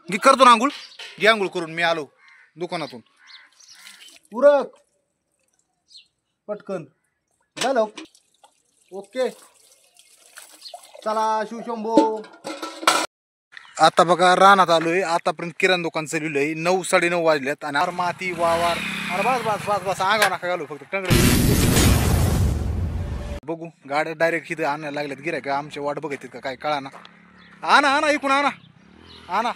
मी करतो ना आंघोळ. घे आंघोळ करून, मी आलो दुकानातून. उरक पटकन झालं. ओके चला शिवशंभो. आता बघा रानात आलोय. आतापर्यंत किराणा दुकान चालवलंय. 9 साडेनऊ वाजल्यात आणि अरे माती वावर. अरे बस बस बस बस आगाव नका घालू, फक्त टंगडे बघू. गाड्या डायरेक्ट इथं आणायला लागल्यात. गिऱ्हाईक आमच्या वाट बघत का काय कळा ना. आणा आणा इकून आणा आणा.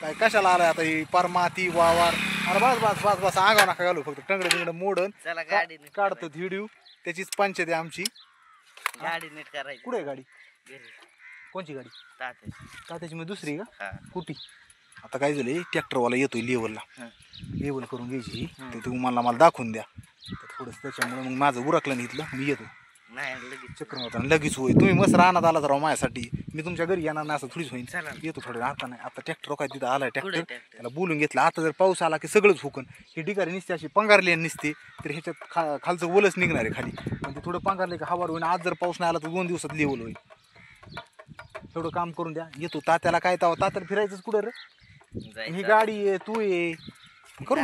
काय कशाला आलाय आता ही पार माती वावर. अरे बस बस बस बस आगाव नका घालू, फक्त टंगडे बिंगडे मोडन काढतो व्हिडिओ. त्याचीच पंचायत आहे आमची. गाडी नीट करायची. कुठे आहे गाडी? कोणची गाडी? तात्याची मग दुसरी का? कुठे? आता काय झालंय, ट्रॅक्टरवाला येतोय लेवलला. लेवल करून घ्यायची. तर तुम्ही मला दाखवून द्या थोडंसं. त्याच्यामुळे मग माझं उरकलं नाही इथलं. मी येतो. नाही लगेच चक्कर होता लगेच होईल. तुम्ही मस्त राहणार आला तर माझ्यासाठी. मी तुमच्या घरी येणार नाही असं थोडीच होईल. येतो थोडं. आता नाही, आता ट्रॅक्टर काय तिथं आलाय. ट्रॅक्टर त्याला बोलून घेतलं. आता जर पाऊस आला की सगळंच हुकन. ही डिगारी निसते अशी पंगारली निसते, तर ह्याच्यात खालचं ओलच निघणार आहे खाली. म्हणजे थोडं पंगारले की हवा होईल. आज जर पाऊस नाही आला तर 2 दिवसात लेवल होईल. तेवढं काम करून द्या. येतो. तात्याला काय तात्याला फिरायचंच कुठं रे? ही गाडी आहे, तू ये करू.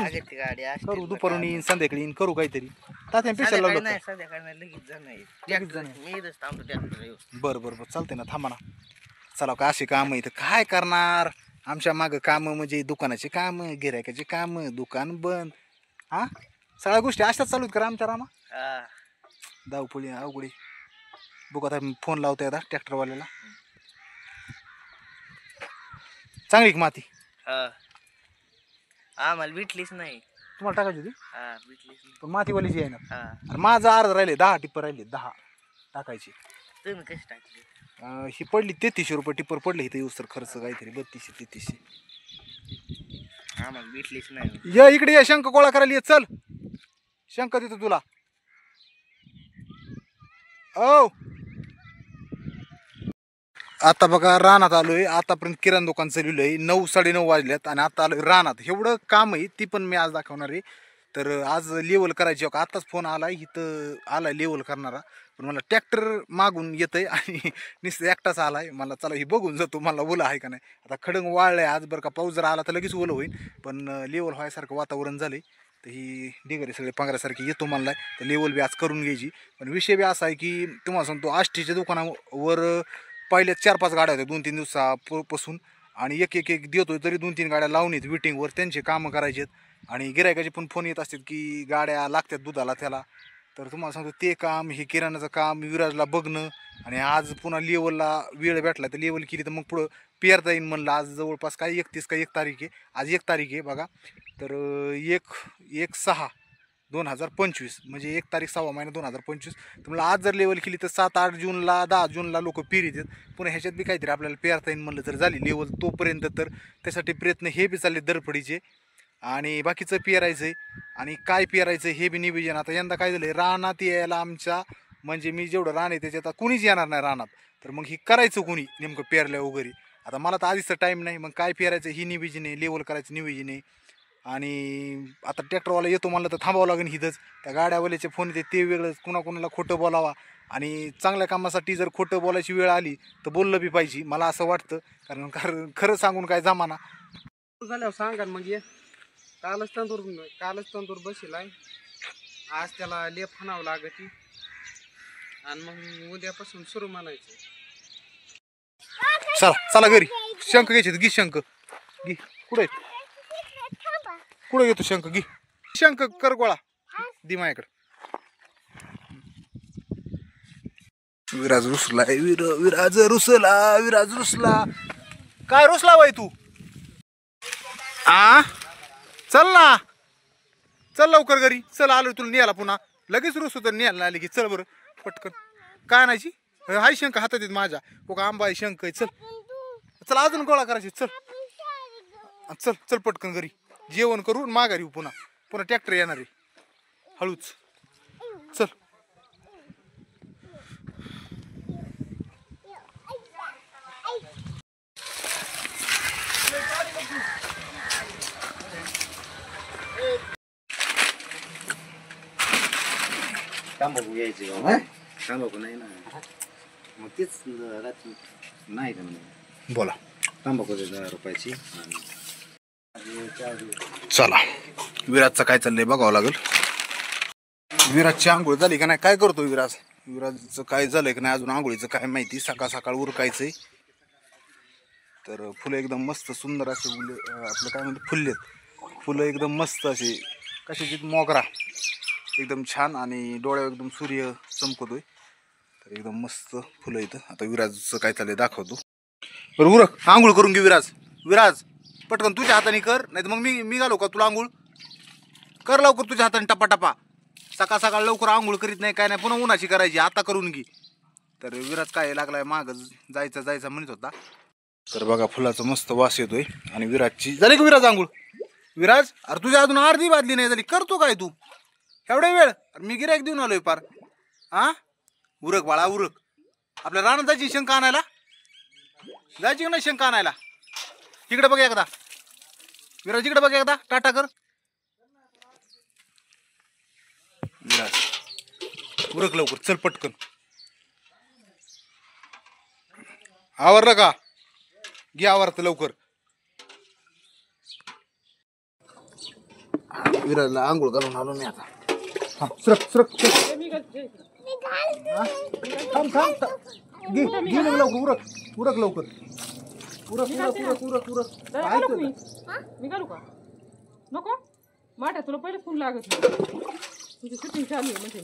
करू दुपारून येईन, संध्याकाळी येईन, करू काहीतरी. तात्या पेशल लावलं. बरं बरं बरं चालते ना. थांबा ना. चला काय असे काम आहे तर काय करणार. आमच्या मागं काम म्हणजे दुकानाचे काम, गिऱ्हाईकाचे काम, दुकान बंद. हा सगळ्या गोष्टी अशाच चालू आहेत करा आमच्या रामा. धावपळी अवघडी. बघू आता फोन लावतोय आता ट्रॅक्टरवाल्याला. चांगली माती आम्हाला भेटलीच नाही. तुम्हाला टाकायची होती भेटलीच नाही. पण मातीवालीची आहे ना. माझं अर्ध राहिले. 10 टिप्पर राहिले. 10 टाकायची. तुम्ही कशी टाकली? ही पडली 3300 रुपये टिप्पर पडले इथं येऊस तर. खर्च काहीतरी 3200-3300. आम्हाला भेटलीच नाही. या इकडे या. शंख गोळा करायला ये. चल शंख देतो तुला. ओ आता बघा रानात आलोय. आतापर्यंत किराणा दुकान चालवलंय. 9 साडेनऊ वाजल्यात आणि आता आलोय रानात. एवढं काम आहे ती पण मी आज दाखवणार आहे. तर आज लेवल करायची. आताच फोन आलाय इथं आलाय लेवल करणारा. पण मला ट्रॅक्टर मागून येतंय आणि नुसतं एकटाच आलाय. मला चला ही बघून जातो मला ओलं आहे का नाही. आता खडंग वाळलंय आज बरं का. पाऊस जर आला तर लगेच ओलं होईल. पण लेवल व्हायसारखं वातावरण झालंय. तर ही डिगरे सगळे पांघरासारखी येतो म्हणलाय. तर लेवल बी आज करून घ्यायची. पण विषय बी असा आहे की तुम्हाला सांगतो, आष्टीच्या दुकानावर पहिल्या 4-5 गाड्या होत्या 2-3 दिवसापासून. आणि एक एक एक देतोय तरी 2-3 गाड्या लावून येत विटिंगवर. त्यांचे कामं करायचे आहेत. आणि गिऱ्हाईकाचे पण फोन येत असतात की गाड्या लागतात दुधाला त्याला. तर तुम्हाला सांगतो ते काम, हे किराणाचं काम, विराजला बघणं. आणि आज पुन्हा लेवलला वेळ भेटला तर लेवल केली तर मग पुढं पेरता येईन म्हणलं. आज जवळपास काय 31 का 1 तारीख आहे. आज 1 तारीख आहे बघा. तर 1/6/2025 म्हणजे 1 तारीख 6वा महिना 2025. तर मला आज जर लेवल केली तर 7-8 जूनला 10 जूनला लोक पेरीत आहेत. पुन्हा ह्याच्यात बी काहीतरी आपल्याला पेरता येईन म्हणलं जर झाली लेवल तोपर्यंत. तर त्यासाठी प्रयत्न हे बी चालले धडपडीचे. आणि बाकीचं पेरायचं आहे. आणि काय पेरायचं हे बी नियोजन. आता यंदा काय झालं, रानात यायला आमच्या म्हणजे मी जेवढं रान आहे त्याच्यात कुणीच येणार नाही रानात. तर मग ही करायचं कोणी नेमकं पेरल्या वगैरे. आता मला तर आधीच टाईम नाही. मग काय पेरायचं ही नियोजन आहे, लेवल करायचं नियोजन आहे. आणि आता ट्रॅक्टरवाला येतो म्हणलं तर थांबावं लागेल इथंच. त्या गाड्यावाल्याचे फोन येते ते वेगळंच. कुणाकुणाला खोटं बोलावा. आणि चांगल्या कामासाठी जर खोटं बोलायची वेळ आली तर बोललं बी पाहिजे मला असं वाटतं. कारण खरं सांगून काय जमाना झाल्यावर सांगा मग. ये कालच तंदूर बसेलाय. आज त्याला लेप हाणावं लागत आणि मग उद्यापासून सुरू म्हणायचं. चला चला घरी. शंख घ्यायचे घे. शंख घे. कुठे कुठे घेतो शंख घे. शंख कर गोळा दि माझ्याकडे. विराज रुसला. विराज रुसला. काय रुसला बाई तू? चल ना. चल लवकर घरी चल. आलो तुला न्यायला पुन्हा. लगेच रुसू तर न्यायला आली की चल बरं पटकन. काय आणायची? हाय शंख हातात येत माझ्या. बघ आंबा आहे शंख आहे. चल चल अजून गोळा करायची. चल चल चल पटकन घरी. जेवण करून माघारी येऊ. पुन्हा ट्रॅक्टर येणार आहे हळूच. चल तांबाखू घ्यायचे. तांबाखू नाही ना. मग तेच रात्री नाही का म्हणे. बोला. तंबाखू रुपयाची चला विराजचं काय चाललंय बघावं लागेल. विराजची आंघोळ झाली का नाही, काय करतो विराजचं काय झालंय का नाही अजून आंघोळीचं काय माहिती. सकाळ सकाळ उरकायचंय. तर फुलं एकदम मस्त सुंदर असे आपलं काय म्हणते फुललेत. फुलं एकदम मस्त असे कशाची मोगरा एकदम छान आणि डोळ्यावर एकदम सूर्य चमकतोय. तर एकदम मस्त फुलं इथं. आता विराजचं काय चाललंय दाखवतो. बरं उरक आंघोळ करून घे विराज पटकन तुझ्या हाताने कर, नाही तर मग मी घालू का तुला आंघोळ. कर लवकर तुझ्या हाताने टपा टपा. सकाळ सकाळ लवकर आंघोळ करीत नाही काय नाही, पुन्हा उन्हाची करायची, आता करून घे. तर विराज काय लागलाय माग जायचा म्हणत होता. तर बघा फुलाचा मस्त वास येतोय. आणि विराजची झाली का विराज आंघोळ. विराज अरे तुझ्या अजून अर्धी बादली नाही झाली, करतो काय तू एवढा वेळ. मी गिऱ्हाईक देऊन आलोय पार. हा उरक बाळा उरक. आपल्या रानात जायची शंका आणायला, जायची का नाही शंका आणायला. इकडे बघ एकदा विराज, इकडे बघ एकदा टाटा कर. विराज उरक लवकर चल पटकन. आवरलं का, घे आवरत लवकर. विराजला आंघोळ घालून आलो मी आता. सरक थांब घे लवकर उरक लवकर. उरक मी घालू का नको माठ्या तुला पहिले फोन लागत नाही. तुझी शूटिंग चालू आहे म्हणजे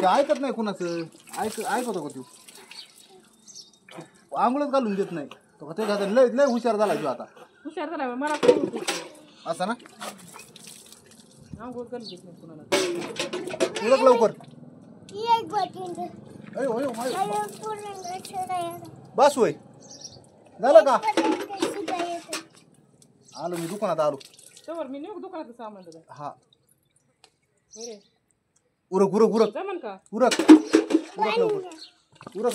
ते ऐकत नाही कुणाचं. ऐकतो का तू. आंघोळच घालून देत नाही तो. लय हुशार झाला तू आता. हुशार झाला मला असं ना. आंघोळ करून देत नाही कुणाला. उरक लवकर. बस होय झालं का. आलो मी दुकानात आलो. तर मी नेऊ दुकानाचं सामान दिलं. हा बरे उरक जमन का. उरक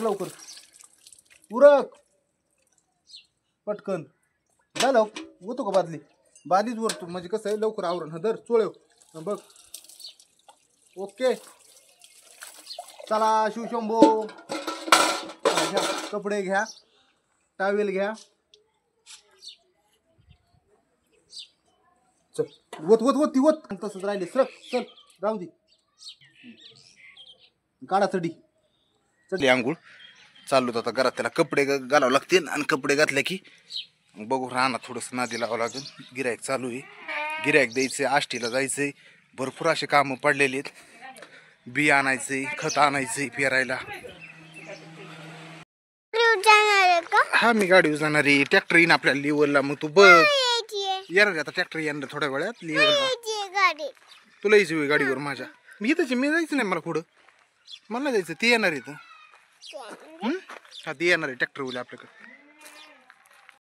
लवकर उरक पटकन. झालं होतो का बादलीच वरतो म्हणजे कसं आहे लवकर आवरण. धर चोळेव बघ. ओके चला शिवशंभो. घ्या कपडे घ्या, टावेल घ्या. चल वत तसंच राहिले. चल राहू दे. काढा चढी आंघोळ चाललो आता घरात. त्याला कपडे घालावं लागतील आणि कपडे घातले की बघू राहणार थोडंसं नादी लावावं लागेल. गिऱ्हाईक चालू आहे, गिऱ्हाईक द्यायचंय, आष्टीला जायचंय. भरपूर असे कामं पडलेली आहेत. बी आणायचंय, खत आणायचंय पेरायला. हा मी गाडीवर जाणार आहे. ट्रॅक्टर येईन आपल्याला लिव्हरला. मग तू बघ येणार आता ट्रॅक्टर येणार थोड्या वेळात लिव्हरला. तुला यायची गाडीवर माझ्या. मी जायचं नाही मला पुढं. मला नाही जायचं. ते येणार आहे. हा ते येणार आहे ट्रॅक्टर आपल्याकडे.